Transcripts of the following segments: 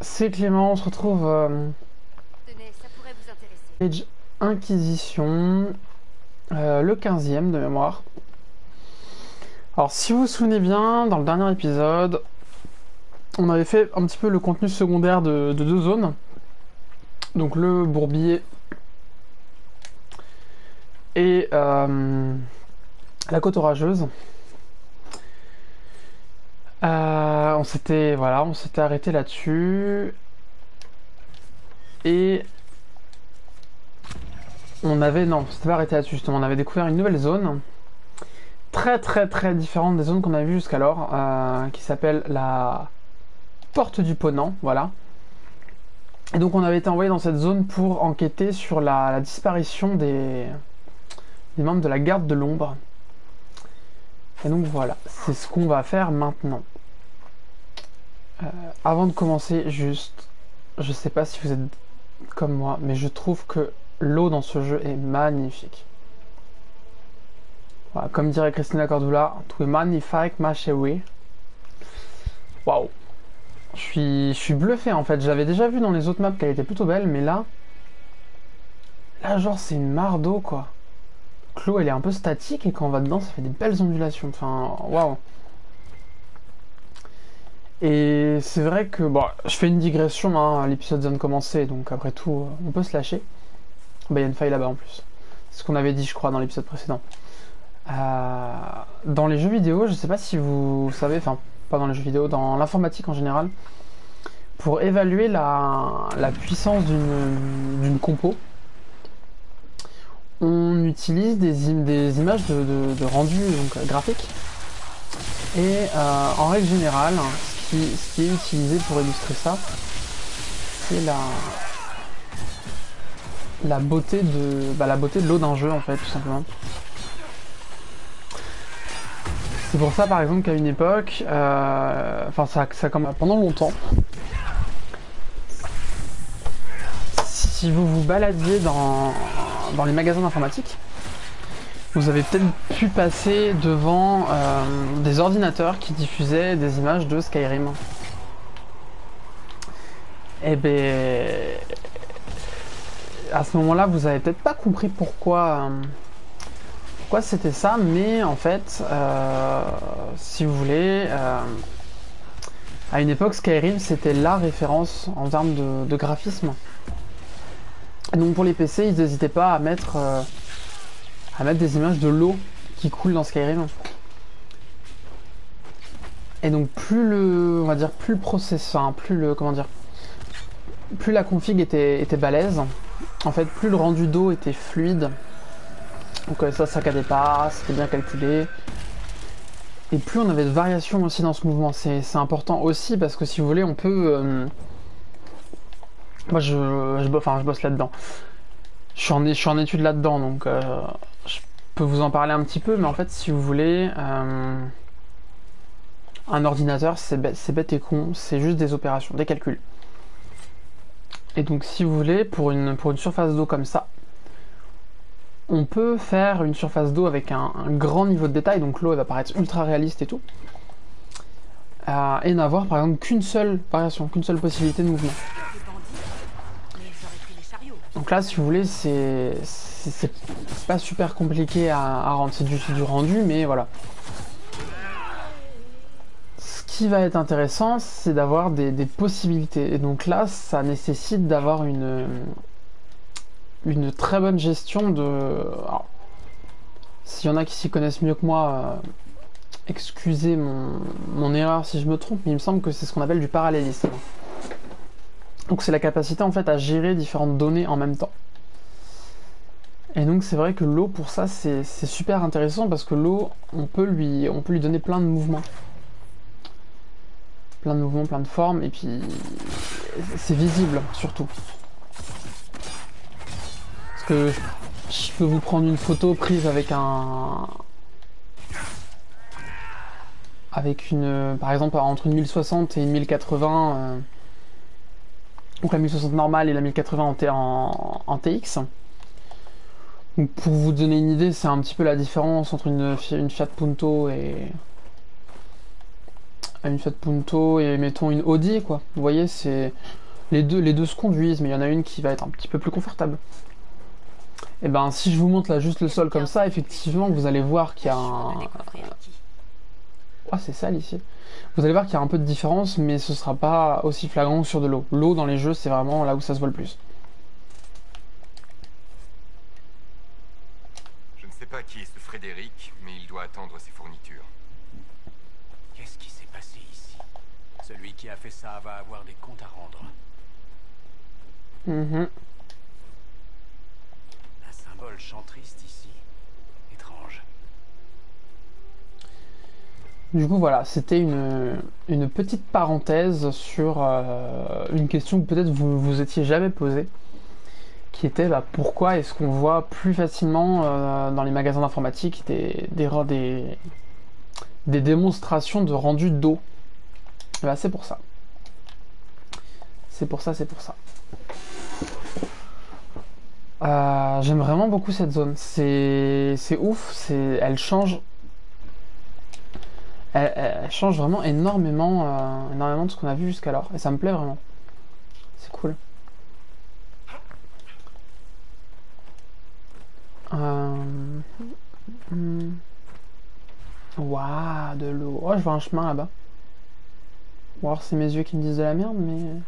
c'est Clément, on se retrouve Tenez, ça pourrait vous intéresser. Age Inquisition, le 15e de mémoire. Alors si vous vous souvenez bien, dans le dernier épisode, on avait fait un petit peu le contenu secondaire de deux zones. Donc le bourbier et la côte orageuse. On s'était arrêté là-dessus. Et non, c'était pas arrêté là-dessus justement, on avait découvert une nouvelle zone, très très très différente des zones qu'on avait vues jusqu'alors, qui s'appelle la Porte du Ponant, voilà. Et donc on avait été envoyé dans cette zone pour enquêter sur la disparition des membres de la garde de l'ombre. Et donc voilà, c'est ce qu'on va faire maintenant. Avant de commencer, juste, je sais pas si vous êtes comme moi, mais je trouve que l'eau dans ce jeu est magnifique. Voilà, comme dirait Christina Cordula, tout est magnifique, ma chérie. Waouh! Je suis bluffé en fait. J'avais déjà vu dans les autres maps qu'elle était plutôt belle, mais là genre c'est une mare d'eau quoi. Donc, l'eau elle est un peu statique et quand on va dedans ça fait des belles ondulations. Enfin, waouh! Et c'est vrai que bon, je fais une digression, hein, l'épisode vient de commencer, donc après tout on peut se lâcher. Bah il y a une faille là-bas en plus. C'est ce qu'on avait dit je crois dans l'épisode précédent. Dans les jeux vidéo, je sais pas si vous savez, enfin pas dans les jeux vidéo, dans l'informatique en général, pour évaluer la puissance d'une compo, on utilise des images de rendu donc, graphique. Et en règle générale, ce qui est utilisé pour illustrer ça, c'est la beauté de l'eau d'un jeu en fait, tout simplement. C'est pour ça par exemple qu'à une époque, ça comme pendant longtemps, si vous vous baladiez dans les magasins d'informatique, vous avez peut-être pu passer devant des ordinateurs qui diffusaient des images de Skyrim. Et ben, à ce moment-là, vous avez peut-être pas compris pourquoi c'était ça, mais en fait, si vous voulez, à une époque, Skyrim c'était la référence en termes de graphisme. Et donc pour les PC, ils n'hésitaient pas à mettre des images de l'eau qui coule dans Skyrim. Et donc on va dire plus le processeur, enfin, plus la config était balèze, en fait plus le rendu d'eau était fluide. Donc ça saccadait pas, c'était bien calculé. Et plus on avait de variations aussi dans ce mouvement, c'est important aussi parce que si vous voulez, on peut. Moi je bosse là-dedans. Je suis en études là-dedans, donc je peux vous en parler un petit peu, mais en fait, si vous voulez, un ordinateur, c'est bête et con, c'est juste des opérations, des calculs. Et donc, si vous voulez, pour une surface d'eau comme ça, on peut faire une surface d'eau avec un grand niveau de détail, donc l'eau elle va paraître ultra réaliste et tout, et n'avoir par exemple qu'une seule variation, qu'une seule possibilité de mouvement. Des bandits, mais ils auraient pris les chariots. Donc là, si vous voulez, c'est pas super compliqué à rendre, c'est du rendu, mais voilà. Ce qui va être intéressant, c'est d'avoir des possibilités. Et donc là, ça nécessite d'avoir une très bonne gestion de... Alors, s'il y en a qui s'y connaissent mieux que moi, excusez mon erreur si je me trompe, mais il me semble que c'est ce qu'on appelle du parallélisme. Donc c'est la capacité en fait à gérer différentes données en même temps. Et donc c'est vrai que l'eau pour ça c'est super intéressant parce que l'eau on peut lui donner plein de mouvements. Plein de mouvements, plein de formes et puis c'est visible surtout. Parce que je peux vous prendre une photo prise avec par exemple entre une 1060 et une 1080, donc la 1060 normale et la 1080 en TX. Donc pour vous donner une idée, c'est un petit peu la différence entre une Fiat Punto une Fiat Punto et mettons une Audi, quoi. Vous voyez, c'est les deux se conduisent, mais il y en a une qui va être un petit peu plus confortable. Et ben, si je vous montre là juste le sol comme ça, effectivement, vous allez voir qu'il y a un... Oh, c'est sale ici. Vous allez voir qu'il y a un peu de différence, mais ce sera pas aussi flagrant que sur de l'eau. L'eau dans les jeux, c'est vraiment là où ça se voit le plus. Je ne sais pas qui est ce Frédéric, mais il doit attendre ses fournitures. Qu'est-ce qui s'est passé ici? Celui qui a fait ça va avoir des comptes à rendre. Mhm. Un symbole chantriste ici. Étrange. Du coup, voilà, c'était une petite parenthèse sur une question que peut-être vous vous étiez jamais posée, qui était bah, pourquoi est-ce qu'on voit plus facilement dans les magasins d'informatique des démonstrations de rendu d'eau. Bah, c'est pour ça. C'est pour ça. J'aime vraiment beaucoup cette zone. C'est ouf. Elle change. Elle change vraiment énormément, énormément de ce qu'on a vu jusqu'alors. Et ça me plaît vraiment. C'est cool. Waouh, de l'eau. Oh, je vois un chemin là-bas. Ou alors c'est mes yeux qui me disent de la merde, mais...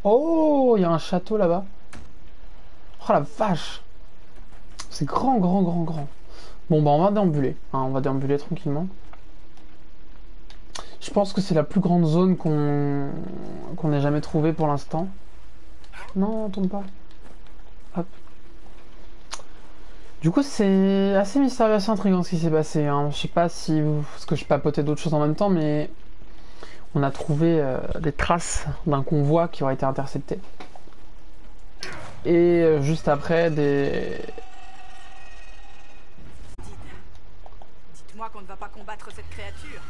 Oh, il y a un château là-bas. Oh la vache. C'est grand. Bon, bah on va déambuler. Hein, on va déambuler tranquillement. Je pense que c'est la plus grande zone qu'on ait jamais trouvée pour l'instant. Non, tombe pas. Hop. Du coup, c'est assez mystérieux, assez intriguant ce qui s'est passé. Hein. Je sais pas si... Parce que je papotais d'autres choses en même temps, mais... On a trouvé des traces d'un convoi qui aurait été intercepté. Et juste après, des... Dites-moi qu'on ne va pas combattre cette créature.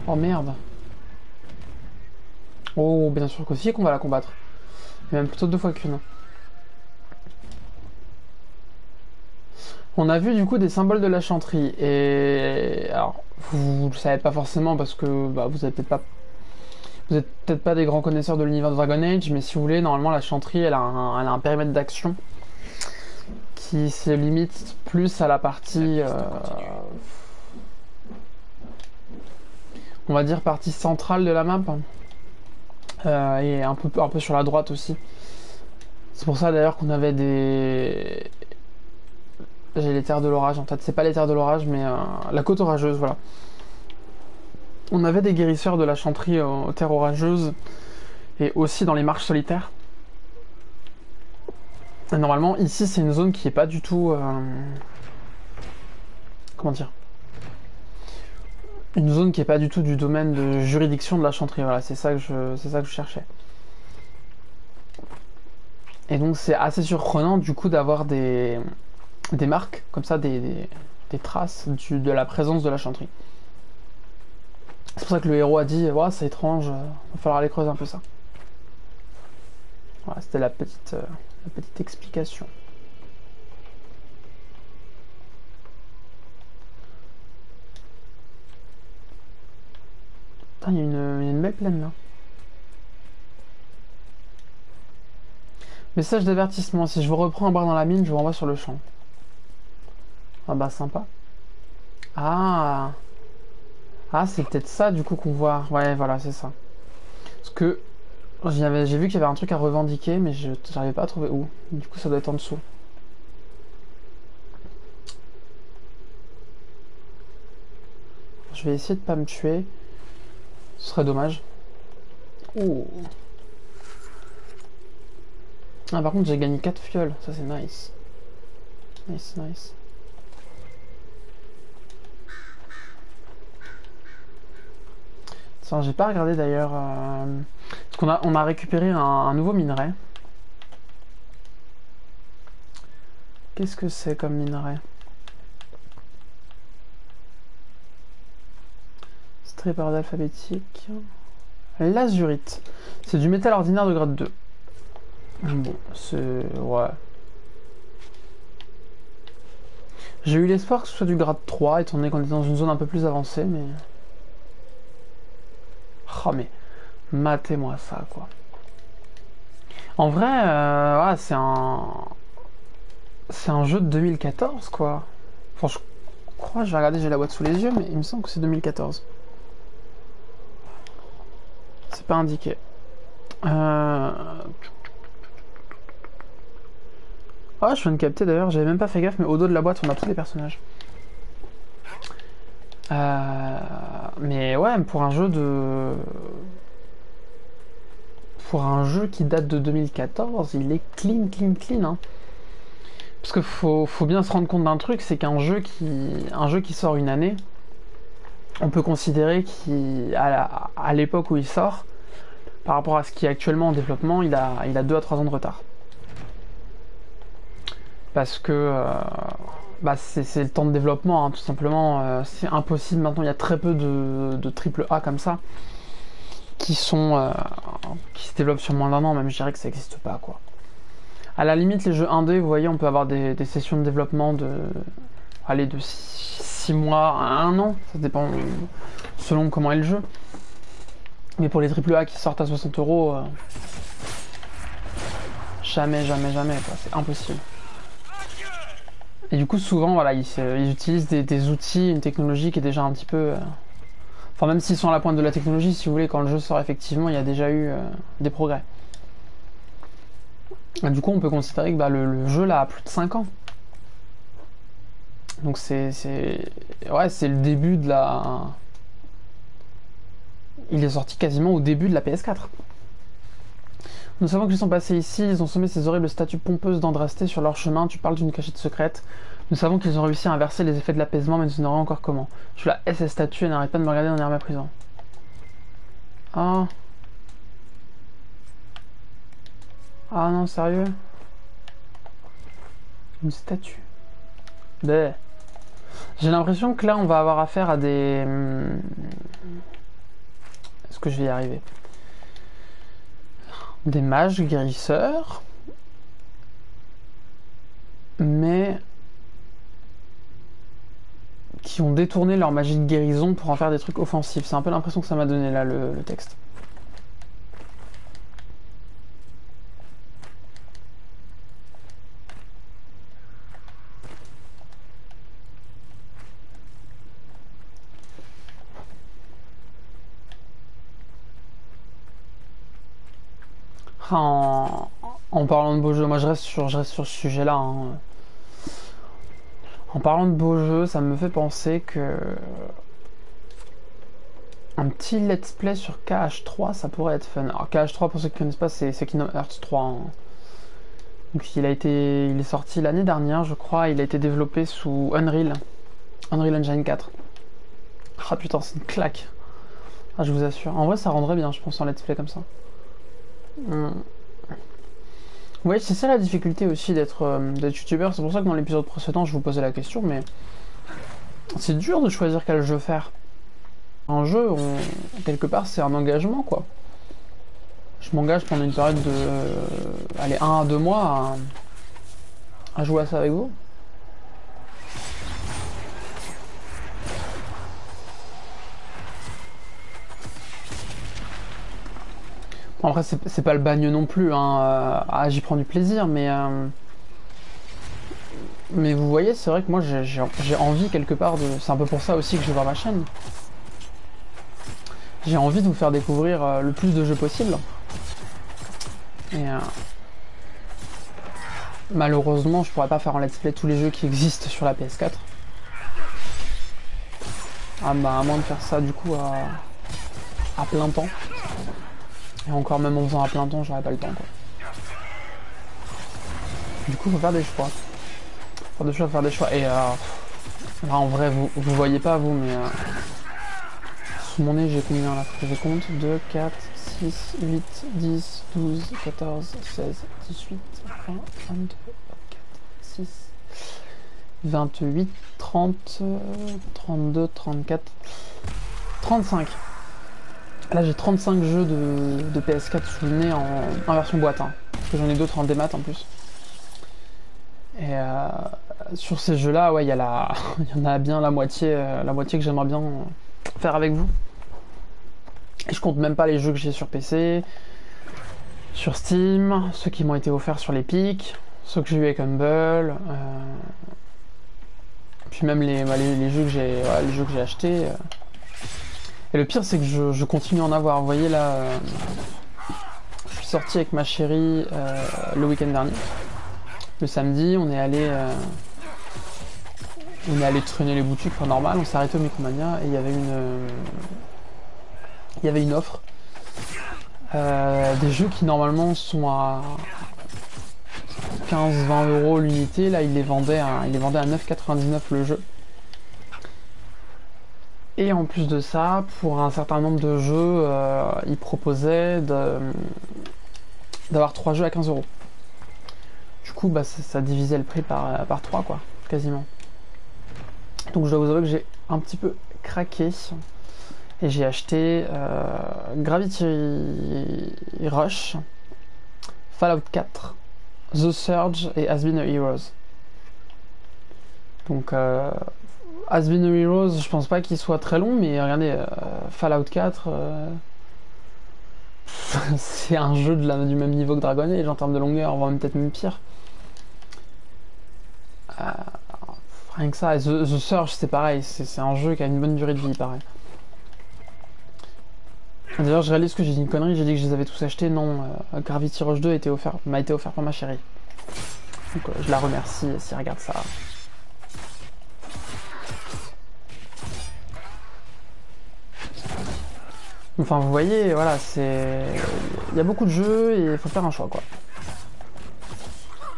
Oh merde. Oh, bien sûr qu'aussi qu'on va la combattre. Et même plutôt 2 fois qu'une. On a vu du coup des symboles de la chanterie. Et alors, vous le savez pas forcément parce que bah, vous êtes peut-être pas des grands connaisseurs de l'univers de Dragon Age, mais si vous voulez, normalement la chanterie elle a un périmètre d'action qui se limite plus à la partie on va dire partie centrale de la map et un peu sur la droite aussi. C'est pour ça d'ailleurs qu'on avait des... J'ai les terres de l'orage en tête, c'est pas les terres de l'orage mais la côte orageuse, voilà. On avait des guérisseurs de la chanterie aux terres orageuses et aussi dans les marches solitaires. Et normalement ici c'est une zone qui est pas du tout... comment dire, une zone qui est pas du tout du domaine de juridiction de la chanterie, voilà, c'est ça que je cherchais. Et donc c'est assez surprenant du coup d'avoir des marques comme ça, des traces de la présence de la chanterie. C'est pour ça que le héros a dit ouais, c'est étrange, va falloir aller creuser un peu ça. Voilà, c'était la petite explication. Putain, il y a une belle plaine là. Message d'avertissement, si je vous reprends un bar dans la mine, je vous renvoie sur le champ. Ah bah sympa. Ah, c'est peut-être ça du coup qu'on voit. Ouais, voilà, c'est ça. Parce que j'ai vu qu'il y avait un truc à revendiquer, mais je n'arrivais pas à trouver où. Du coup, ça doit être en dessous. Je vais essayer de pas me tuer. Ce serait dommage. Oh. Ah, par contre, j'ai gagné 4 fioles. Ça, c'est nice. Nice. J'ai pas regardé d'ailleurs. Parce qu'on a récupéré un nouveau minerai. Qu'est-ce que c'est comme minerai? Strip par ordre alphabétique. L'azurite. C'est du métal ordinaire de grade 2. Bon, c'est... ouais. J'ai eu l'espoir que ce soit du grade 3, étant donné qu'on est dans une zone un peu plus avancée, mais... Oh mais, matez-moi ça, quoi. En vrai, ouais, c'est un... C'est un jeu de 2014, quoi. Enfin, je crois, je vais regarder, j'ai la boîte sous les yeux, mais il me semble que c'est 2014. C'est pas indiqué. Ah, je viens de capter d'ailleurs, j'avais même pas fait gaffe, mais au dos de la boîte, on a tous les personnages. Mais ouais, pour un jeu de... Pour un jeu qui date de 2014, il est clean, clean, clean. Hein. Parce que faut bien se rendre compte d'un truc, c'est qu'un jeu qui sort une année, on peut considérer qu'à l'époque où il sort, par rapport à ce qui est actuellement en développement, il a 2 à 3 ans de retard. Parce que bah c'est le temps de développement, hein, tout simplement. C'est impossible maintenant, il y a très peu de triple A comme ça qui se développent sur moins d'1 an, même je dirais que ça n'existe pas, quoi. À la limite, les jeux 1D, vous voyez, on peut avoir des sessions de développement de 6 mois à 1 an, ça dépend selon comment est le jeu. Mais pour les triple A qui sortent à 60 €, jamais, jamais, jamais, quoi, c'est impossible. Et du coup, souvent, voilà, ils utilisent des outils, une technologie qui est déjà un petit peu... Enfin, même s'ils sont à la pointe de la technologie, si vous voulez, quand le jeu sort, effectivement, il y a déjà eu des progrès. Et du coup, on peut considérer que bah, le jeu, là, a plus de 5 ans. Donc c'est le début de la... Il est sorti quasiment au début de la PS4. Nous savons qu'ils sont passés ici, ils ont semé ces horribles statues pompeuses d'Andrasté sur leur chemin, tu parles d'une cachette secrète. Nous savons qu'ils ont réussi à inverser les effets de l'apaisement, mais nous ignorons encore comment. Je la hais ces statues et n'arrête pas de me regarder dans l'air méprisant. Ah. Ah non, sérieux? Une statue. Bé. J'ai l'impression que là, on va avoir affaire à des... Est-ce que je vais y arriver? Des mages guérisseurs, mais qui ont détourné leur magie de guérison pour en faire des trucs offensifs. C'est un peu l'impression que ça m'a donné là le texte. En parlant de beaux jeux, moi je reste sur ce sujet-là. Hein. En parlant de beaux jeux, ça me fait penser que un petit let's play sur KH3, ça pourrait être fun. Alors KH3, pour ceux qui ne connaissent pas, c'est Kingdom Hearts 3. Hein. Donc il est sorti l'année dernière, je crois. Il a été développé sous Unreal Engine 4. Ah putain, c'est une claque. Ah, je vous assure. En vrai, ça rendrait bien, je pense, en let's play comme ça. Oui, c'est ça la difficulté aussi d'être youtubeur. C'est pour ça que dans l'épisode précédent, je vous posais la question, mais c'est dur de choisir quel jeu faire. Un jeu, quelque part, c'est un engagement, quoi. Je m'engage pendant une période de... allez, 1 à 2 mois à jouer à ça avec vous. Bon, après, c'est pas le bagne non plus, hein. J'y prends du plaisir, mais vous voyez, c'est vrai que moi, j'ai envie quelque part de... C'est un peu pour ça aussi que je vais voir ma chaîne. J'ai envie de vous faire découvrir le plus de jeux possible. Et malheureusement, je pourrais pas faire en let's play tous les jeux qui existent sur la PS4. Ah bah, à moins de faire ça du coup à plein temps. Et encore même en faisant à plein temps, j'aurais pas le temps, quoi. Du coup, faut faire des choix. Faire des choix. Et là, en vrai, vous voyez pas, vous, mais... sous mon nez, j'ai combien là? Faut que je compte. 2, 4, 6, 8, 10, 12, 14, 16, 18, 20, 22, 24, 6, 28, 30, 32, 34, 35. Là, j'ai 35 jeux de PS4 sous le nez en version boîte. Hein, parce que j'en ai d'autres en démat en plus. Et sur ces jeux-là, ouais, il y a il y en a bien la moitié que j'aimerais bien faire avec vous. Et je compte même pas les jeux que j'ai sur PC, sur Steam, ceux qui m'ont été offerts sur l'Epic, ceux que j'ai eu avec Humble, puis même les jeux que j'ai achetés. Et le pire, c'est que je continue à en avoir. Vous voyez là, je suis sorti avec ma chérie le week-end dernier. Le samedi, on est allé traîner les boutiques, enfin normal, on s'est arrêté au Micromania et il y avait une offre. Des jeux qui normalement sont à 15-20 euros l'unité, là il les vendait à 9,99 le jeu. Et en plus de ça, pour un certain nombre de jeux, il proposait d'avoir 3 jeux à 15 euros. Du coup, bah, ça divisait le prix par 3, quoi, quasiment. Donc je dois vous avouer que j'ai un petit peu craqué. Et j'ai acheté Gravity Rush, Fallout 4, The Surge et Has Been a Heroes. Donc Has Been a Heroes, je pense pas qu'il soit très long, mais regardez, Fallout 4, c'est un jeu du même niveau que Dragon Age en termes de longueur, voire peut-être même pire. Rien que ça, The Surge c'est pareil, c'est un jeu qui a une bonne durée de vie, pareil. D'ailleurs, je réalise que j'ai dit une connerie, j'ai dit que je les avais tous achetés. Non, Gravity Rush 2 m'a été offert par ma chérie. Donc je la remercie si elle regarde ça. Enfin, vous voyez, voilà, il y a beaucoup de jeux et il faut faire un choix, quoi.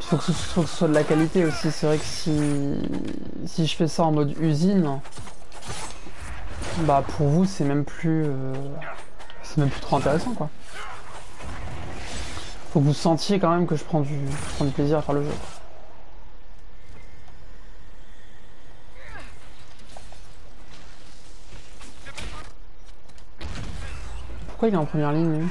Il faut que ce soit de la qualité aussi. C'est vrai que si je fais ça en mode usine, bah pour vous, c'est même plus trop intéressant, quoi. Faut que vous sentiez quand même que je prends du plaisir à faire le jeu. Pourquoi il est en première ligne, lui ?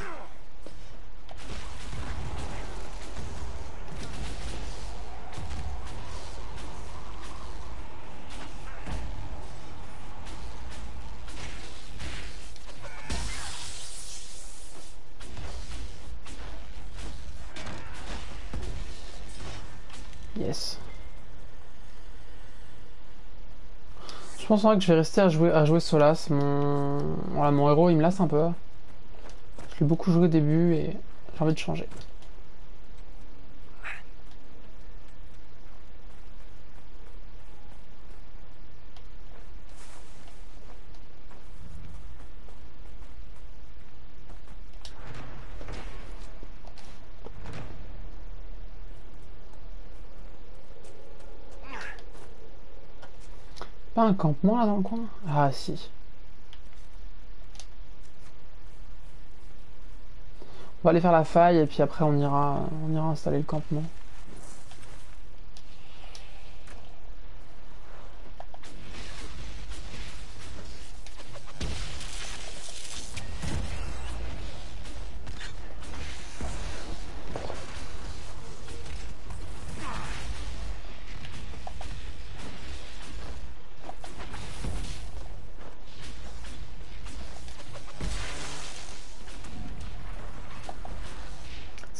Yes. Je pense que je vais rester à jouer Solas. Mon héros, il me lasse un peu. Je l'ai beaucoup joué au début et j'ai envie de changer. Pas un campement là dans le coin? Ah si. On va aller faire la faille et puis après on ira installer le campement.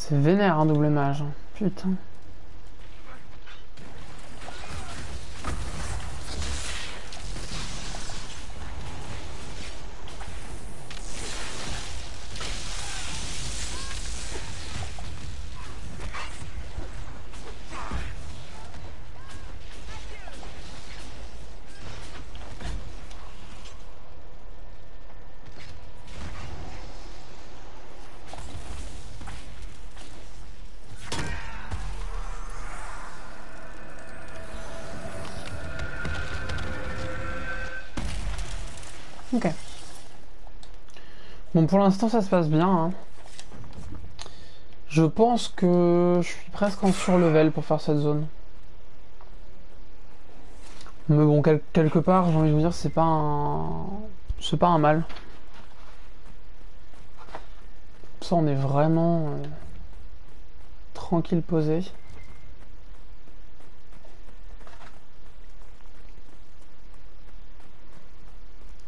C'est vénère un double mage. Putain. Ok. Bon, pour l'instant, ça se passe bien. Hein. Je pense que je suis presque en surlevel pour faire cette zone. Mais bon, quelque part, j'ai envie de vous dire, c'est pas un mal. Ça, on est vraiment tranquille posé.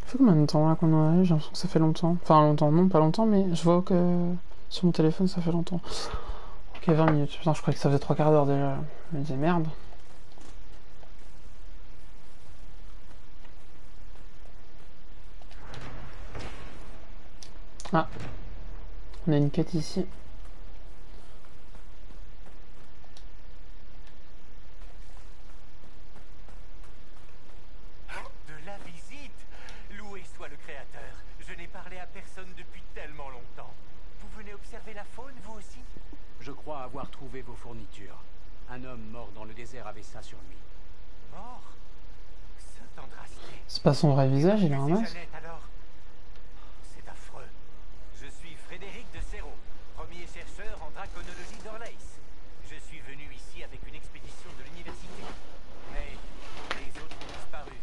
Ça fait combien de temps là qu'on en a eu? J'ai l'impression que ça fait longtemps. Enfin longtemps, non pas longtemps, mais je vois que sur mon téléphone ça fait longtemps. Ok, 20 minutes. Putain, je croyais que ça faisait 3 quarts d'heure déjà. Je me disais merde. Ah, on a une quête ici. De la visite! Loué soit le créateur. Je n'ai parlé à personne depuis tellement longtemps. Vous venez observer la faune, vous aussi? Je crois avoir trouvé vos fournitures. Un homme mort dans le désert avait ça sur lui. Mort? Sainte Andraste. C'est pas son vrai visage, il a un masque. Alors? C'est affreux. Je suis Frédéric de Serrault, premier chercheur en draconologie d'Orleis. Je suis venu ici avec une expédition de l'université. Mais les autres ont disparu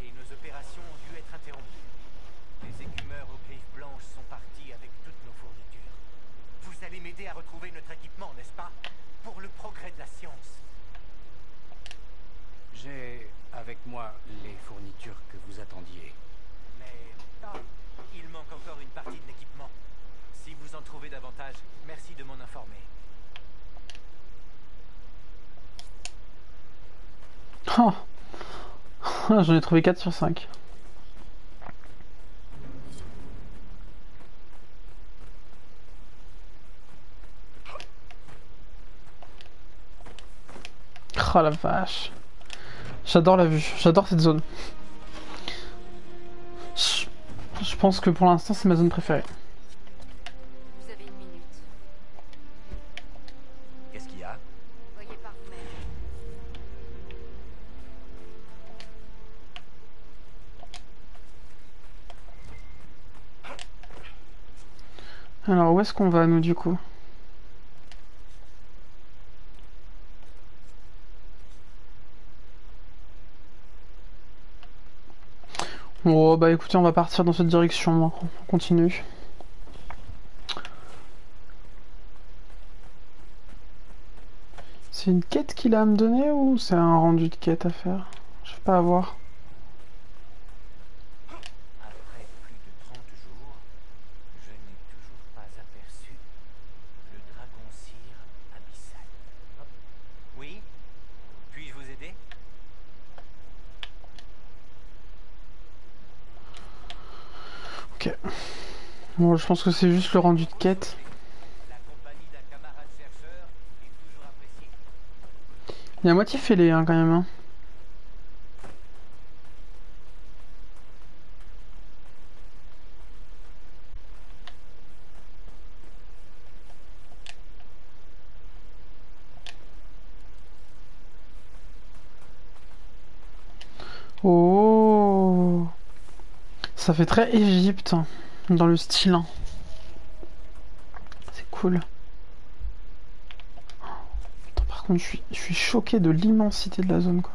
et nos opérations ont dû être interrompues. Les écumeurs aux griffes blanches sont partis avec toutes nos fournitures. Vous allez m'aider à retrouver notre équipement, n'est-ce pas? Pour le progrès de la science. J'ai avec moi les fournitures que vous attendiez. Mais il manque encore une partie de l'équipement. Si vous en trouvez davantage, merci de m'en informer. Oh. J'en ai trouvé 4 sur 5. Oh la vache. J'adore la vue, j'adore cette zone. Je pense que pour l'instant c'est ma zone préférée. Vous avez une minute. Qu'est-ce qu'il y a? Voyez par vous-même. Alors où est-ce qu'on va nous du coup? Oh bah écoutez, on va partir dans cette direction, hein. On continue. C'est une quête qu'il a à me donner ou c'est un rendu de quête à faire? Je sais pas à voir. Après plus de 30 jours, je n'ai toujours pas aperçu le dragon cire abyssal. Oh. Oui? Puis-je vous aider? Ok. Bon, je pense que c'est juste le rendu de quête. La compagnie d'un camarade chercheur est toujours appréciée. Il est à moitié fêlé hein, quand même. Hein. Oh, ça fait très Égypte hein, dans le style. Hein. C'est cool. Attends, par contre, je suis choqué de l'immensité de la zone quoi.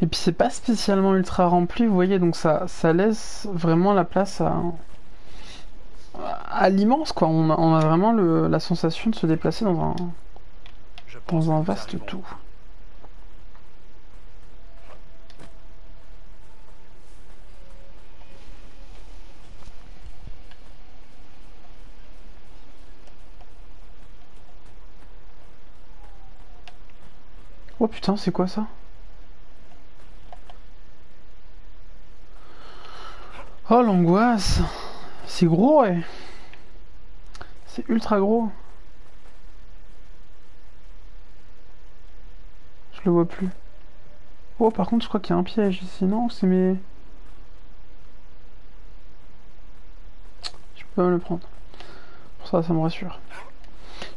Et puis c'est pas spécialement ultra rempli, vous voyez, donc ça laisse vraiment la place à l'immense quoi. On a vraiment la sensation de se déplacer dans un vaste tout. Oh putain, c'est quoi ça? Oh l'angoisse! C'est gros ouais! C'est ultra gros! Je le vois plus. Oh par contre je crois qu'il y a un piège ici, non? C'est mes... Je peux pas me le prendre. Pour ça, ça me rassure.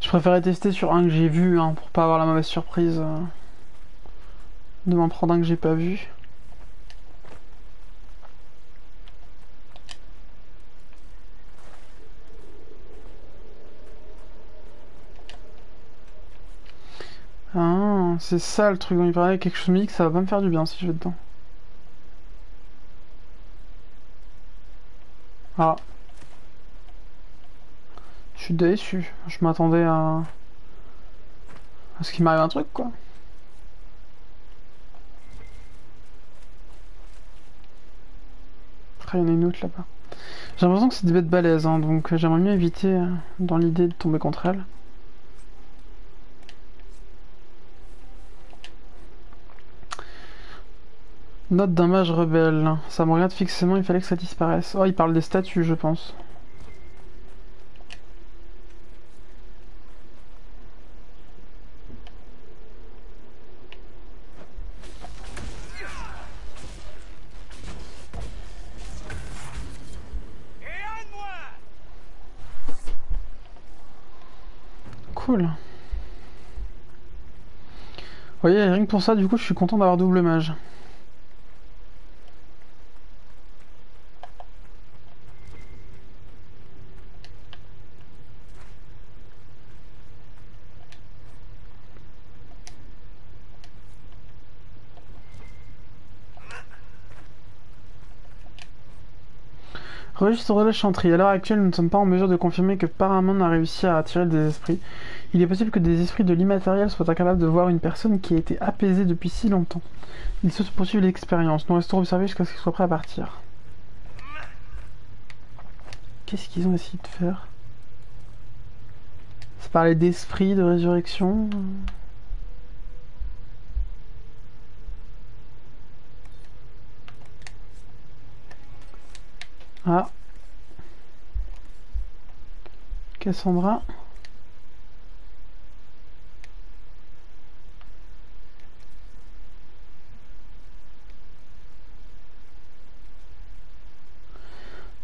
Je préférais tester sur un que j'ai vu, hein, pour pas avoir la mauvaise surprise de m'en prendre un que j'ai pas vu. Ah, c'est ça le truc dont il parlait, quelque chose me dit que ça va pas me faire du bien si je vais dedans. Ah. Je suis déçu, je m'attendais à Parce qu'il m'arrive un truc, quoi. Après, il y en a une autre là-bas. J'ai l'impression que c'est des bêtes balèzes, hein, donc j'aimerais mieux éviter dans l'idée de tomber contre elles. Note d'un mage rebelle. Ça me regarde fixement, il fallait que ça disparaisse. Oh, il parle des statues, je pense. Cool. Vous voyez, rien que pour ça, du coup, je suis content d'avoir double mage. Registre de la chanterie. À l'heure actuelle, nous ne sommes pas en mesure de confirmer que Paramount a réussi à attirer des esprits. Il est possible que des esprits de l'immatériel soient incapables de voir une personne qui a été apaisée depuis si longtemps. Ils souhaitent poursuivre l'expérience. Nous restons observés jusqu'à ce qu'ils soient prêts à partir. Qu'est-ce qu'ils ont essayé de faire? Ça parlait d'esprit, de résurrection. Ah. Cassandra.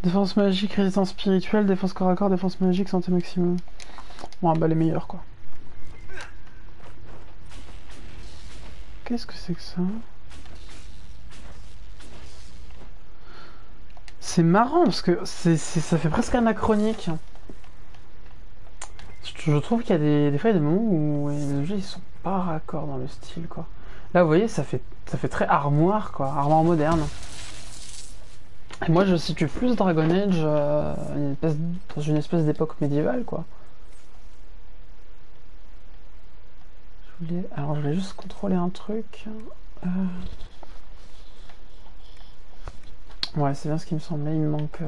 Défense magique, résistance spirituelle, défense corps à corps, défense magique, santé maximum. Bon, bah les meilleurs quoi. Qu'est-ce que c'est que ça? C'est marrant parce que ça fait presque anachronique. Je trouve qu'il y a des fois il y a des moments où les jeux ils sont pas raccords dans le style quoi. Là vous voyez ça fait très armoire quoi, armoire moderne. Et moi je situe plus Dragon Age dans une espèce d'époque médiévale quoi. Alors je voulais juste contrôler un truc. Ouais c'est bien ce qui me semblait, il me manque...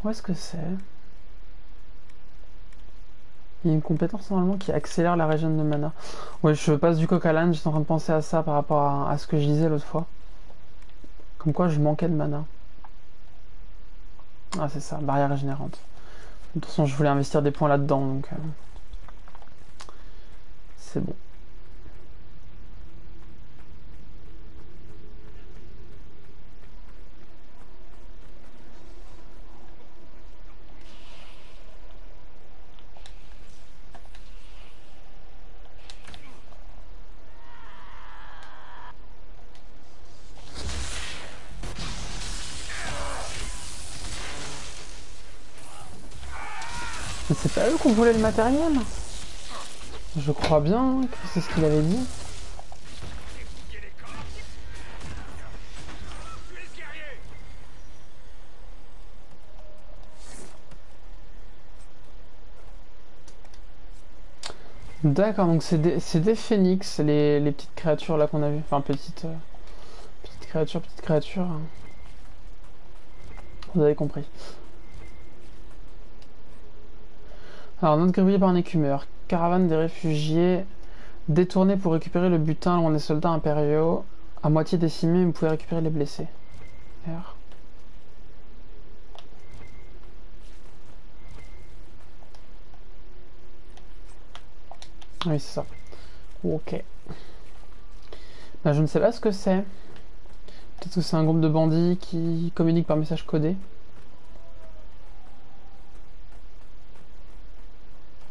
Où est-ce que c'est? Il y a une compétence normalement qui accélère la régène de mana. Ouais, je passe du coq à l'âne, j'étais en train de penser à ça par rapport à ce que je disais l'autre fois. Comme quoi je manquais de mana. Ah c'est ça, barrière régénérante. De toute façon je voulais investir des points là-dedans donc... c'est bon. Mais c'est pas eux qui ont volé le matériel? Je crois bien que c'est ce qu'il avait dit. D'accord, donc c'est des phénix, les petites créatures là qu'on a vues. Enfin, petites créatures. Vous avez compris. Alors, note gribouillée par un écumeur. Caravane des réfugiés détournée pour récupérer le butin loin des soldats impériaux. À moitié décimés, vous pouvez récupérer les blessés. R. Oui, c'est ça. Ok. Bah, je ne sais pas ce que c'est. Peut-être que c'est un groupe de bandits qui communiquent par message codé.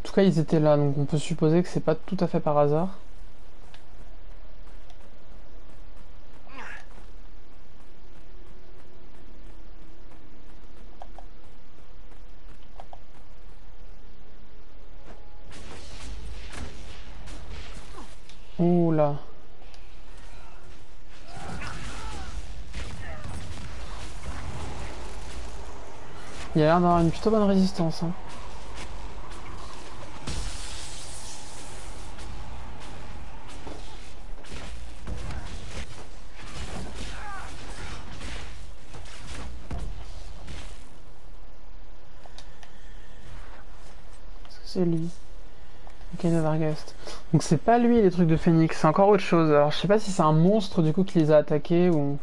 En tout cas, ils étaient là, donc on peut supposer que c'est pas tout à fait par hasard. Oh là. Il a l'air d'avoir une plutôt bonne résistance. Hein. C'est lui. Mikhail Vargast. Donc c'est pas lui les trucs de Phoenix, c'est encore autre chose. Alors je sais pas si c'est un monstre du coup qui les a attaqués ou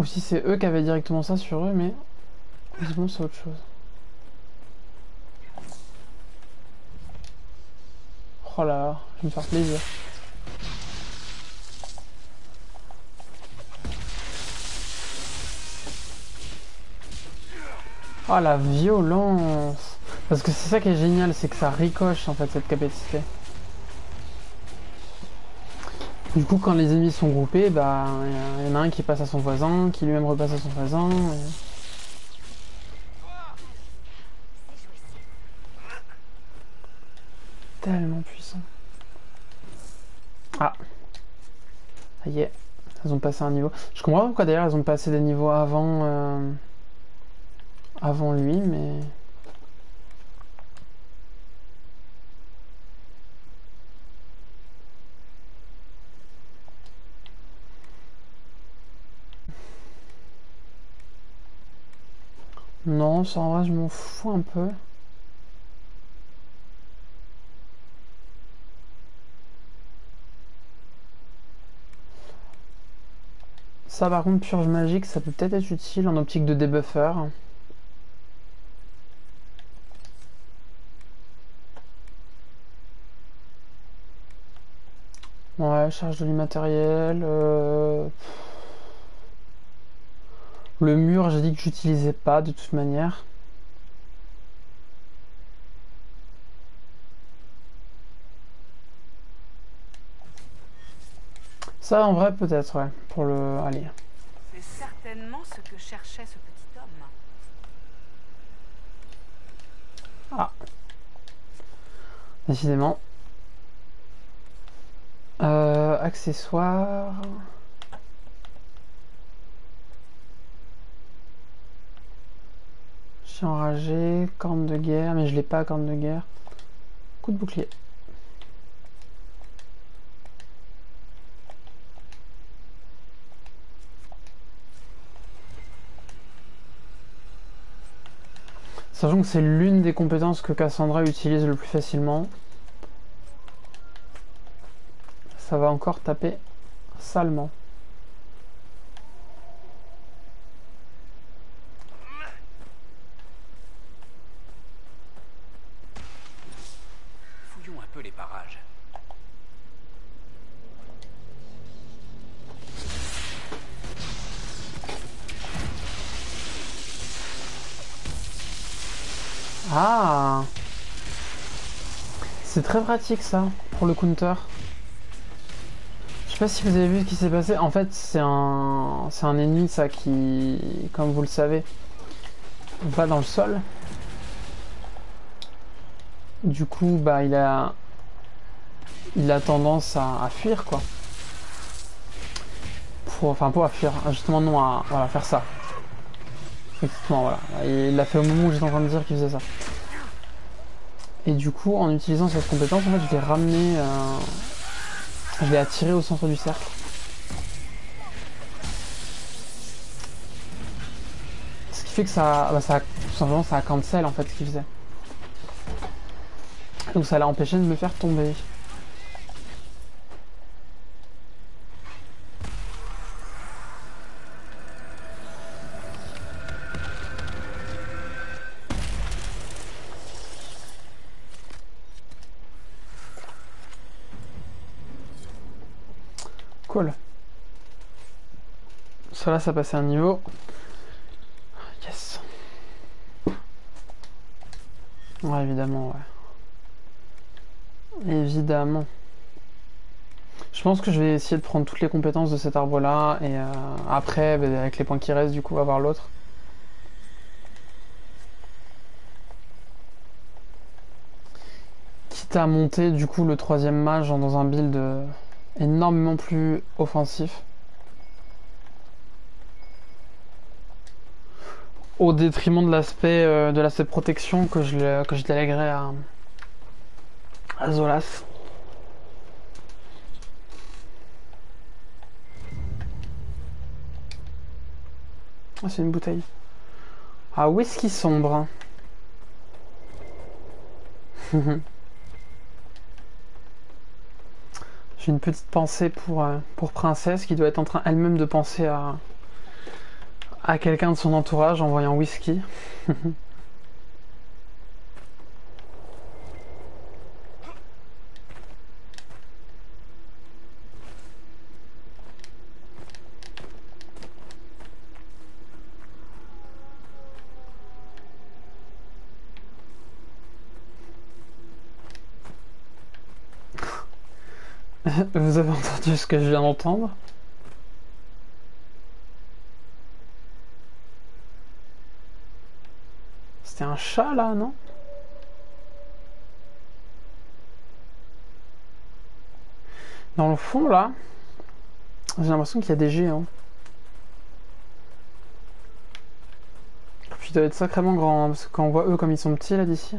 si c'est eux qui avaient directement ça sur eux, mais visiblement c'est autre chose. Oh là là, je vais me faire plaisir. Oh la violence! Parce que c'est ça qui est génial, c'est que ça ricoche en fait cette capacité. Du coup quand les ennemis sont groupés, bah y en a un qui passe à son voisin, qui lui-même repasse à son voisin. Tellement puissant. Ah. Ça y est. Elles ont passé un niveau. Je comprends pas pourquoi d'ailleurs elles ont passé des niveaux avant lui, mais... Non, ça en vrai je m'en fous un peu. Ça par contre, purge magique, ça peut peut-être être utile en optique de débuffer. Ouais, charge de l'immatériel. Le mur, j'ai dit que j'utilisais pas de toute manière. Ça en vrai peut-être, ouais. Pour le... Allez. C'est certainement ce que cherchait ce petit homme. Ah. Décidément. Accessoires. Chien enragé, corne de guerre, mais je l'ai pas, corne de guerre. Coup de bouclier. Sachant que c'est l'une des compétences que Cassandra utilise le plus facilement. Ça va encore taper salement. Fouillons un peu les parages. Ah! C'est très pratique ça, pour le counter. Je sais pas si vous avez vu ce qui s'est passé. En fait, c'est un ennemi ça qui, comme vous le savez, va dans le sol. Du coup, bah il a tendance à fuir quoi. Enfin pas à fuir, justement non à voilà, faire ça. Effectivement voilà. Il l'a fait au moment où j'étais en train de dire qu'il faisait ça. Et du coup, en utilisant cette compétence, en fait, je l'ai ramené, je l'ai attiré au centre du cercle. Ce qui fait que ça, tout simplement, ça a cancel en fait ce qu'il faisait. Donc ça l'a empêché de me faire tomber. Cool. Cela, ça passait un niveau. Yes. Ouais, évidemment, ouais. Évidemment. Je pense que je vais essayer de prendre toutes les compétences de cet arbre-là et après, bah, avec les points qui restent, du coup, on va voir l'autre. quitte à monter du coup le troisième mage dans un build énormément plus offensif. Au détriment de l'aspect protection que je délèguerais à Zolas. Ah, c'est une bouteille. Ah, whisky sombre. J'ai une petite pensée pour Princesse qui doit être en train elle-même de penser à quelqu'un de son entourage en voyant whisky. Vous avez entendu ce que je viens d'entendre? C'était un chat là, non? Dans le fond là, j'ai l'impression qu'il y a des géants. Puis il doit être sacrément grand, hein, parce que quand on voit eux comme ils sont petits là d'ici.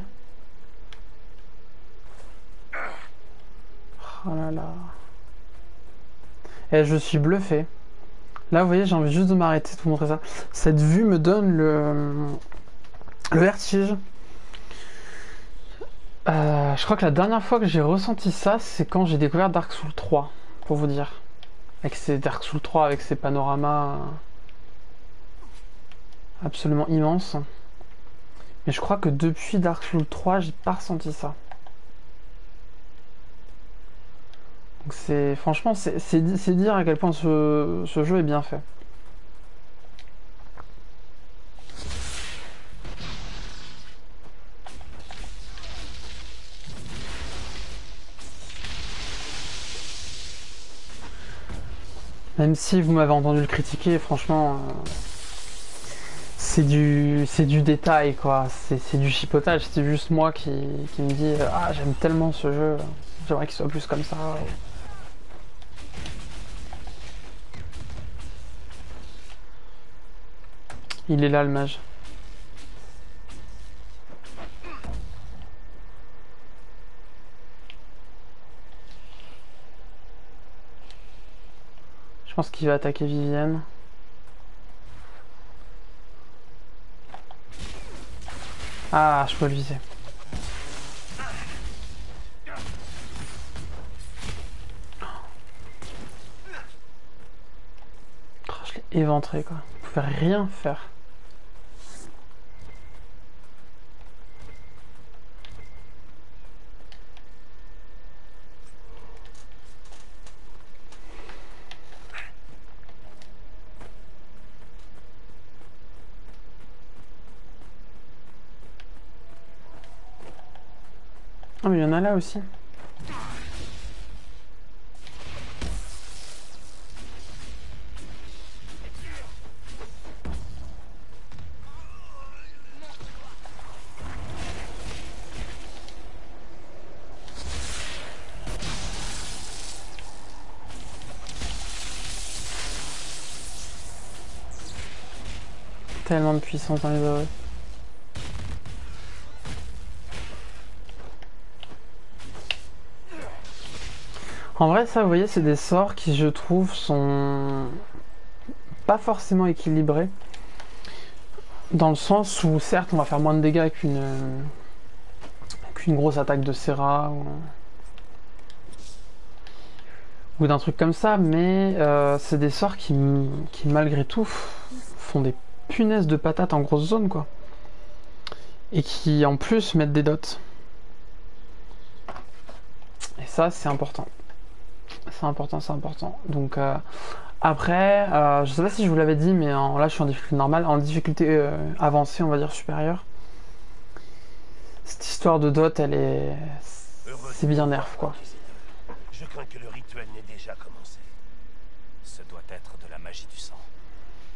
Oh là là. Et je suis bluffé. Là, vous voyez, j'ai envie juste de m'arrêter de vous montrer ça. Cette vue me donne le vertige. Je crois que la dernière fois que j'ai ressenti ça, c'est quand j'ai découvert Dark Souls 3, pour vous dire. Avec ces Dark Souls 3, avec ces panoramas absolument immenses. Mais je crois que depuis Dark Souls 3, j'ai pas ressenti ça. Donc franchement, c'est dire à quel point ce jeu est bien fait. Même si vous m'avez entendu le critiquer, franchement, c'est du détail quoi. C'est du chipotage. C'est juste moi qui me dit ah j'aime tellement ce jeu, j'aimerais qu'il soit plus comme ça. Il est là le mage. Je pense qu'il va attaquer Vivienne. Ah, je peux le viser. Oh, je l'ai éventré quoi. Je pouvais rien faire. Ah mais il y en a là aussi. Tellement de puissance dans les oreilles. En vrai, ça, vous voyez, c'est des sorts qui, je trouve, sont pas forcément équilibrés. Dans le sens où, certes, on va faire moins de dégâts qu'une grosse attaque de Serra ou d'un truc comme ça, mais c'est des sorts qui, malgré tout, font des punaises de patates en grosse zone, quoi. Et qui, en plus, mettent des dots. Et ça, c'est important. C'est important, c'est important. Donc après, je sais pas si je vous l'avais dit, mais là je suis en difficulté normale, en difficulté avancée, on va dire supérieure. Cette histoire de dot, c'est bien nerf quoi. Je crains que le rituel n'ait déjà commencé. Ce doit être de la magie du sang.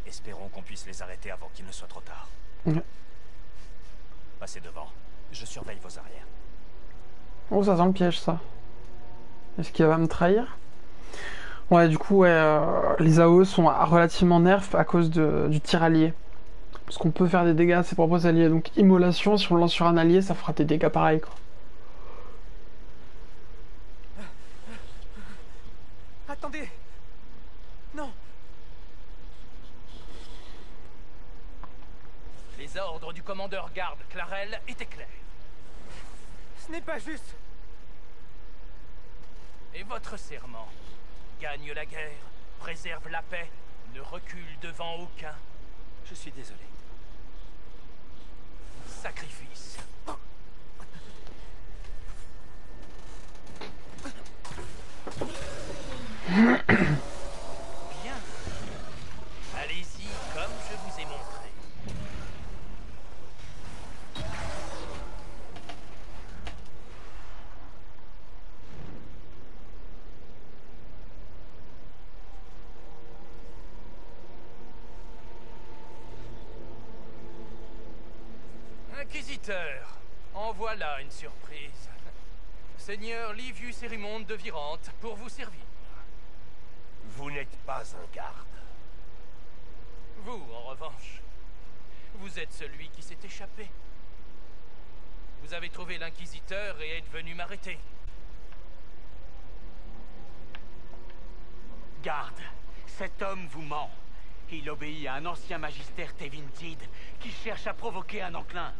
Espérons qu'on puisse les arrêter avant qu'il ne soit trop tard. Ouais. Passez devant. Je surveille vos arrières. Oh, ça sent le piège, ça. Est-ce qu'il va me trahir? Ouais, du coup, ouais, les AOE sont relativement nerfs à cause du tir allié. Parce qu'on peut faire des dégâts à ses propres alliés. Donc, immolation, si on lance sur un allié, ça fera des dégâts pareils, quoi. Attendez! Non! Les ordres du commandeur garde Clarel étaient clairs. Ce n'est pas juste! Et votre serment? Gagne la guerre, préserve la paix, ne recule devant aucun. Je suis désolé. Sacrifice. Bien. Allez-y comme je vous ai montré. Inquisiteur, en voilà une surprise. Seigneur Livius Erimonde de Virante, pour vous servir. Vous n'êtes pas un garde. Vous, en revanche, vous êtes celui qui s'est échappé. Vous avez trouvé l'inquisiteur et êtes venu m'arrêter. Garde, cet homme vous ment. Il obéit à un ancien magister Tevintid qui cherche à provoquer un enclin.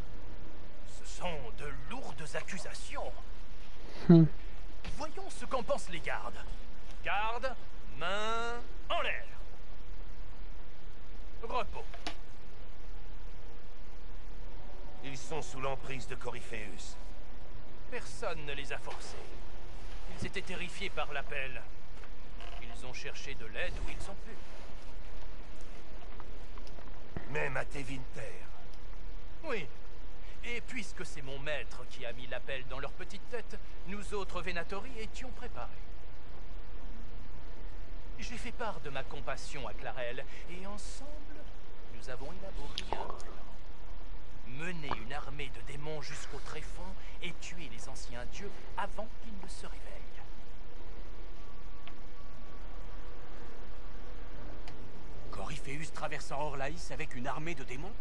Ce sont de lourdes accusations. Voyons ce qu'en pensent les gardes. Garde, main en l'air. Repos. Ils sont sous l'emprise de Corypheus. Personne ne les a forcés. Ils étaient terrifiés par l'appel. Ils ont cherché de l'aide où ils ont pu. Même à Tevinter. Oui. Et puisque c'est mon maître qui a mis l'appel dans leur petite tête, nous autres Venatori étions préparés. J'ai fait part de ma compassion à Clarel, et ensemble, nous avons élaboré un plan. Mener une armée de démons jusqu'au tréfonds et tuer les anciens dieux avant qu'ils ne se réveillent. Corypheus traversant Orlaïs avec une armée de démons?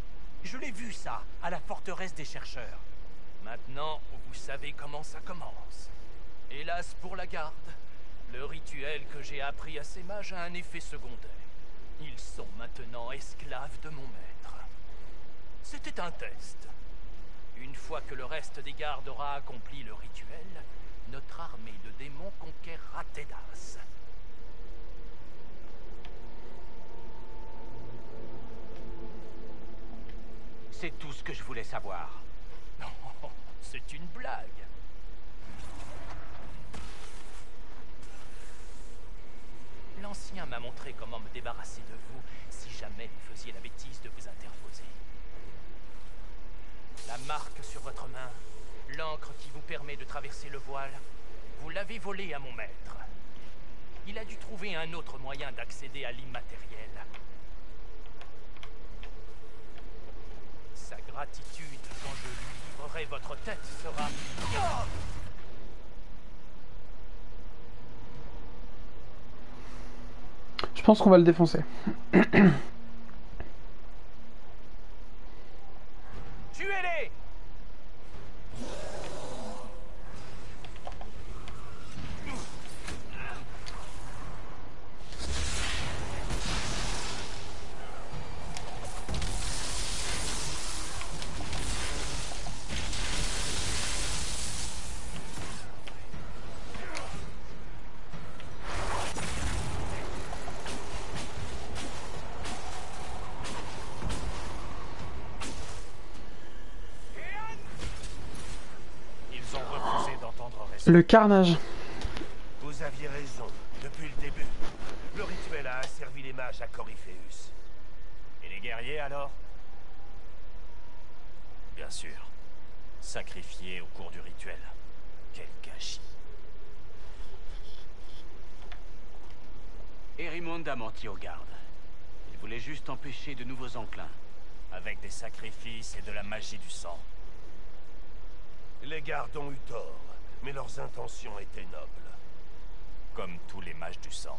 Je l'ai vu ça, à la forteresse des chercheurs. Maintenant, vous savez comment ça commence. Hélas pour la garde, le rituel que j'ai appris à ces mages a un effet secondaire. Ils sont maintenant esclaves de mon maître. C'était un test. Une fois que le reste des gardes aura accompli le rituel, notre armée de démons conquérera Tedas. C'est tout ce que je voulais savoir. Non, c'est une blague. L'ancien m'a montré comment me débarrasser de vous si jamais vous faisiez la bêtise de vous interposer. La marque sur votre main, l'encre qui vous permet de traverser le voile, vous l'avez volée à mon maître. Il a dû trouver un autre moyen d'accéder à l'immatériel. Sa gratitude quand je lui livrerai votre tête sera... Je pense qu'on va le défoncer. Tuez-les! Ils ont refusé d'entendre raison. Le carnage. Vous aviez raison, depuis le début. Le rituel a asservi les mages à Corypheus. Et les guerriers alors? Bien sûr. Sacrifiés au cours du rituel. Quel gâchis. Erimonde a menti aux gardes. Il voulait juste empêcher de nouveaux enclins. Avec des sacrifices et de la magie du sang. Les gardes ont eu tort. mais leurs intentions étaient nobles. Comme tous les mages du sang.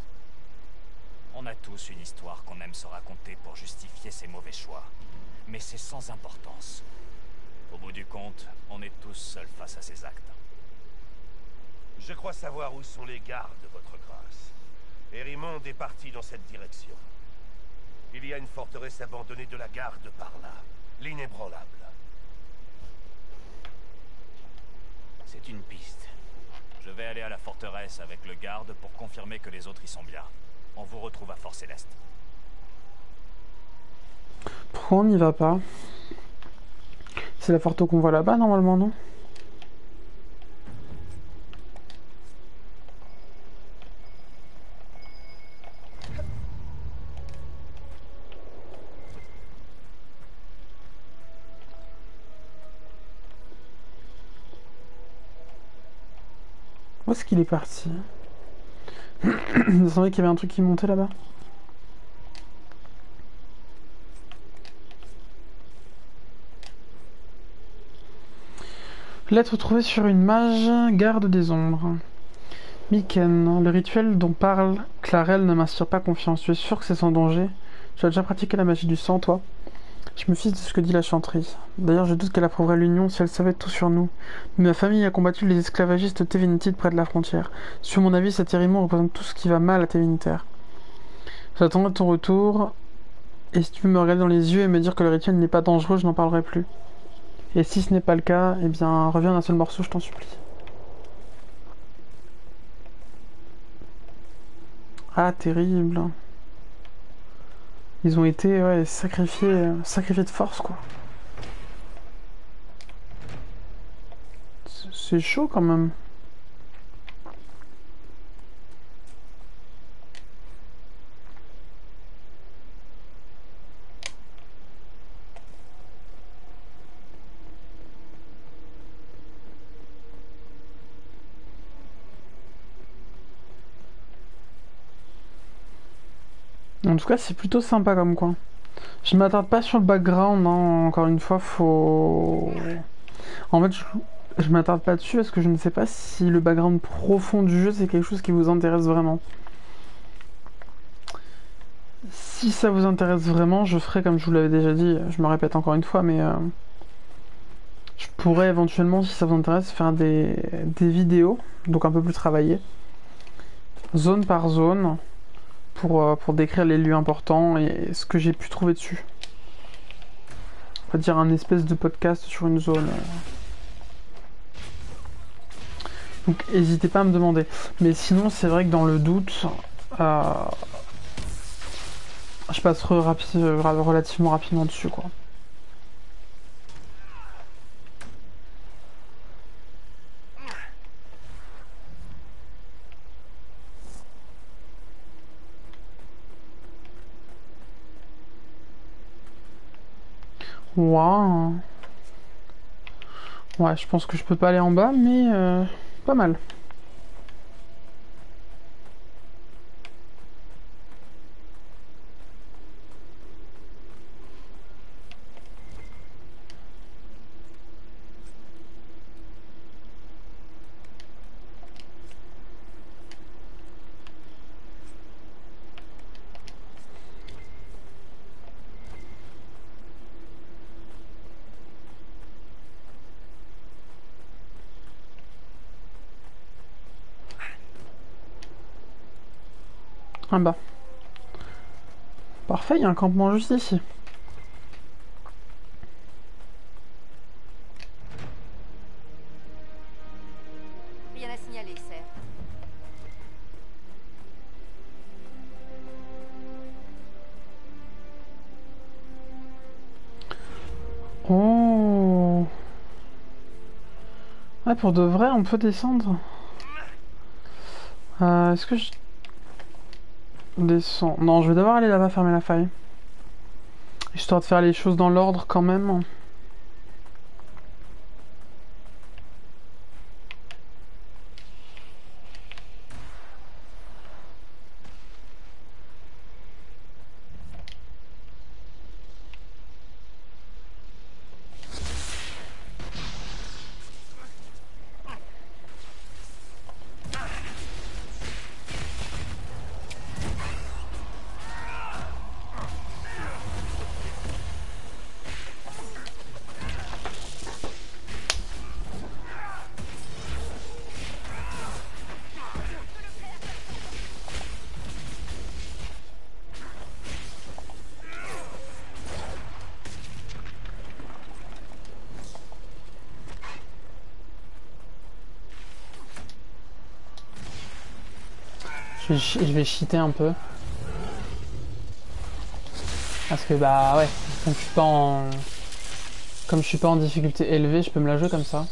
On a tous une histoire qu'on aime se raconter pour justifier ses mauvais choix. Mais c'est sans importance. Au bout du compte, on est tous seuls face à ces actes. Je crois savoir où sont les gardes, votre grâce. Erimond est parti dans cette direction. Il y a une forteresse abandonnée de la garde par là. L'inébranlable. C'est une piste. Je vais aller à la forteresse avec le garde pour confirmer que les autres y sont bien. On vous retrouve à Fort Céleste. Pourquoi on n'y va pas? C'est la photo qu'on voit là-bas normalement, non? Où est-ce qu'il est parti? Il semblait qu'il y avait un truc qui montait là-bas. Lettre trouvée sur une mage, garde des ombres. Miken, le rituel dont parle Clarel ne m'inspire pas confiance. Tu es sûr que c'est sans danger? Tu as déjà pratiqué la magie du sang, toi? Je me fie de ce que dit la chanterie. D'ailleurs, je doute qu'elle approuverait l'union si elle savait tout sur nous. Mais ma famille a combattu les esclavagistes Tevintid près de la frontière. Sur mon avis, cet Erimond représente tout ce qui va mal à Tevinter. J'attendrai ton retour, et si tu veux me regarder dans les yeux et me dire que le rituel n'est pas dangereux, je n'en parlerai plus. Et si ce n'est pas le cas, eh bien, reviens d'un seul morceau, je t'en supplie. Ah, terrible. Ils ont été sacrifiés de force, quoi. C'est chaud quand même. En tout cas, c'est plutôt sympa comme coin. Je m'attarde pas sur le background, hein. Encore une fois, faut... En fait, je m'attarde pas dessus parce que je ne sais pas si le background profond du jeu, c'est quelque chose qui vous intéresse vraiment. Si ça vous intéresse vraiment, je ferai, comme je vous l'avais déjà dit, je me répète encore une fois, mais... je pourrais éventuellement, si ça vous intéresse, faire des vidéos, donc un peu plus travaillées, zone par zone, pour décrire les lieux importants et ce que j'ai pu trouver dessus. On va dire un espèce de podcast sur une zone. Donc n'hésitez pas à me demander. Mais sinon, c'est vrai que dans le doute, je passerai relativement rapidement dessus, quoi. Waouh. Ouais, je pense que je peux pas aller en bas, mais pas mal. Ah bah. Parfait, il y a un campement juste ici. Rien à signaler, Serre. Oh. Ouais, pour de vrai, on peut descendre. Est-ce que je descends? Non, je vais d'abord aller là-bas fermer la faille. Histoire de faire les choses dans l'ordre quand même. Je vais cheater un peu. Parce que bah ouais, comme je suis pas en difficulté élevée, je peux me la jouer comme ça.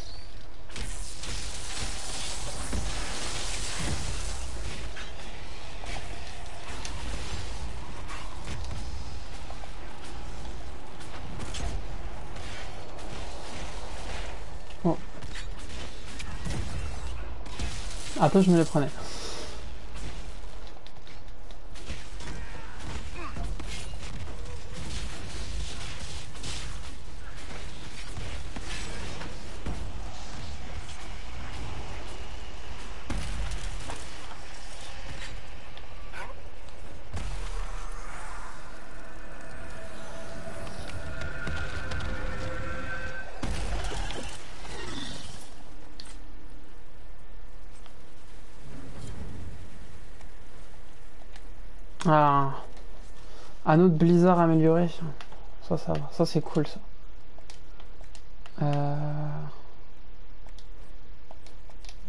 Oh. Après je me les prenais. Ah, un autre Blizzard amélioré. Ça va. Ça, c'est cool, ça.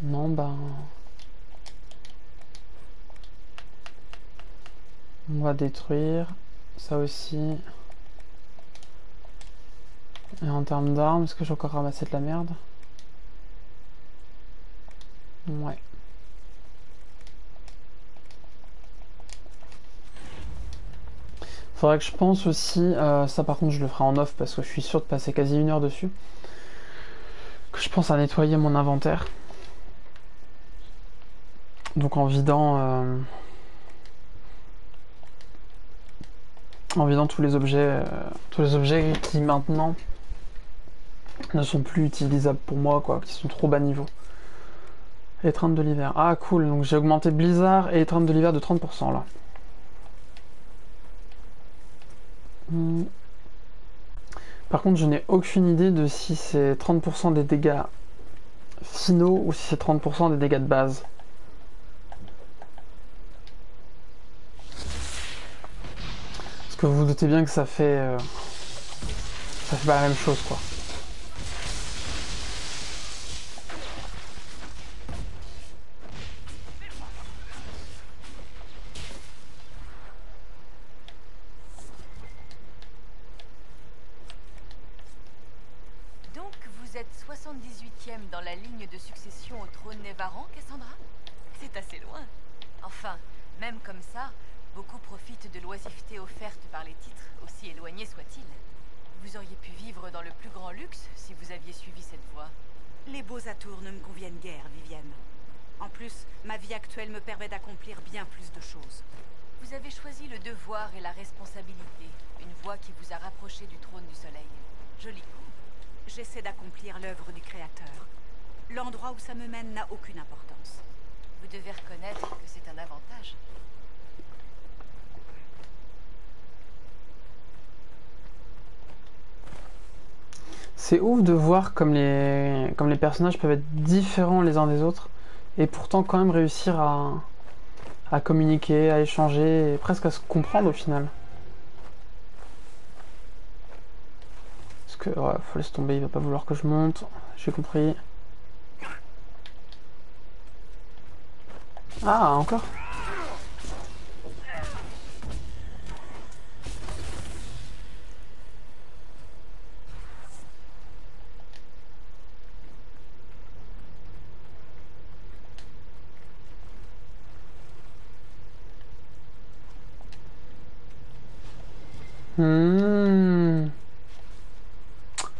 Non, ben... On va détruire. Ça aussi. Et en termes d'armes, est-ce que j'ai encore ramassé de la merde? Ouais. Faudrait que je pense aussi, ça par contre je le ferai en off parce que je suis sûr de passer quasi 1 heure dessus, que je pense à nettoyer mon inventaire. Donc en vidant tous les objets qui maintenant ne sont plus utilisables pour moi, quoi, qui sont trop bas niveau. Étreinte de l'hiver. Ah cool, donc j'ai augmenté Blizzard et étreinte de l'hiver de 30% là. Par contre, je n'ai aucune idée de si c'est 30% des dégâts finaux ou si c'est 30% des dégâts de base. Parce que vous vous doutez bien que ça fait pas la même chose, quoi. Vous êtes 78e dans la ligne de succession au trône Nevarran, Cassandra? C'est assez loin. Enfin, même comme ça, beaucoup profitent de l'oisiveté offerte par les titres, aussi éloignés soient-ils. Vous auriez pu vivre dans le plus grand luxe si vous aviez suivi cette voie. Les beaux atours ne me conviennent guère, Vivienne. En plus, ma vie actuelle me permet d'accomplir bien plus de choses. Vous avez choisi le devoir et la responsabilité, une voie qui vous a rapproché du trône du soleil. Joli coup. J'essaie d'accomplir l'œuvre du Créateur. L'endroit où ça me mène n'a aucune importance. Vous devez reconnaître que c'est un avantage. C'est ouf de voir comme les personnages peuvent être différents les uns des autres et pourtant quand même réussir à communiquer, à échanger et presque à se comprendre au final. Parce que ouais, faut laisser tomber, il va pas vouloir que je monte, j'ai compris. Ah, encore?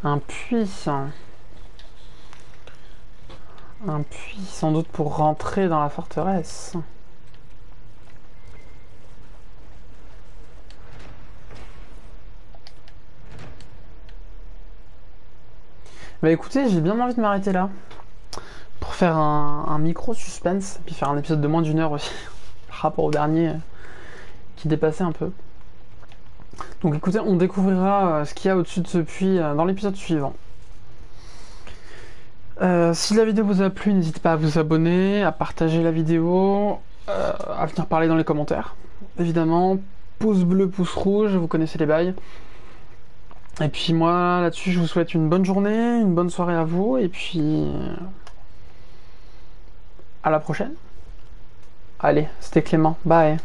Un puits. Un puits, sans doute pour rentrer dans la forteresse. Bah écoutez, j'ai bien envie de m'arrêter là. Pour faire un micro suspense, puis faire un épisode de moins d'1 heure aussi, par rapport au dernier qui dépassait un peu. Donc écoutez, on découvrira ce qu'il y a au-dessus de ce puits dans l'épisode suivant. Si la vidéo vous a plu, n'hésitez pas à vous abonner, à partager la vidéo, à venir parler dans les commentaires. Évidemment, pouce bleu, pouce rouge, vous connaissez les bails. Et puis moi, là-dessus, je vous souhaite une bonne journée, une bonne soirée à vous, et puis à la prochaine. Allez, c'était Clément. Bye.